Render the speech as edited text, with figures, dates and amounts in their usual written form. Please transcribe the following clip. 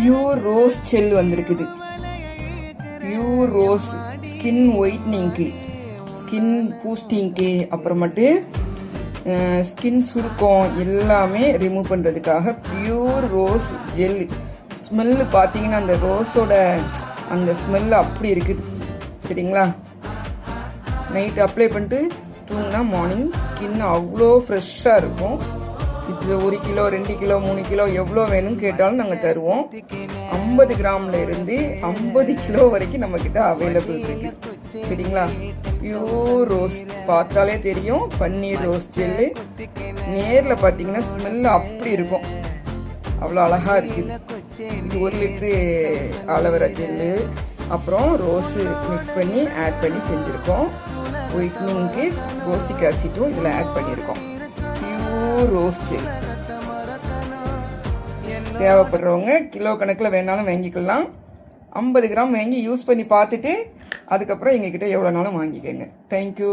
Pure rose gel வந்திருக்குது. Pure rose skin ஒயிட்னிங்க்கு, skin பூஸ்டிங்க்கு, அப்புறமேட்டு skin சுருக்கம் எல்லாமே ரிமூவ் பண்ணுறதுக்காக பியூர் ரோஸ் ஜெல். ஸ்மெல்லு பார்த்தீங்கன்னா அந்த ரோஸோட அந்த ஸ்மெல்லு அப்படி இருக்குது. சரிங்களா? நைட்டு அப்ளை பண்ணிட்டு தூங்கினா மார்னிங் ஸ்கின் அவ்வளோ ஃப்ரெஷ்ஷாக இருக்கும். இது 1 கிலோ 2 கிலோ 3 கிலோ எவ்வளோ வேணும்னு கேட்டாலும் நாங்கள் தருவோம். 50 கிராமில் இருந்து 50 கிலோ வரைக்கும் நம்மக்கிட்ட அவைலபிள் இருக்குது. சரிங்களா? பியூர் ரோஸ் பார்த்தாலே தெரியும், பன்னீர் ரோஸ் ஜெல்லு. நேரில் பார்த்தீங்கன்னா ஸ்மெல்லு அப்படி இருக்கும், அவ்வளோ அழகாக இருக்குது. இது 1 லிட்ரு ஆலோவேரா ஜெல்லு, அப்புறம் ரோஸு மிக்ஸ் பண்ணி ஆட் பண்ணி செஞ்சுருக்கோம். ஒயிட்னிங்க்கு ரோசிக் ஆசிட்டும் இதில் ஆட் பண்ணியிருக்கோம். பியூர் ரோஸ் ஜெல் தேவைப்படுறவங்க கிலோ கணக்கில் வேணாலும் வாங்கிக்கலாம். 50 கிராம் வாங்கி யூஸ் பண்ணி பார்த்துட்டு அதுக்கப்புறம் எங்ககிட்ட எவ்வளோ நாளும் வாங்கிக்கோங்க. தேங்க்யூ.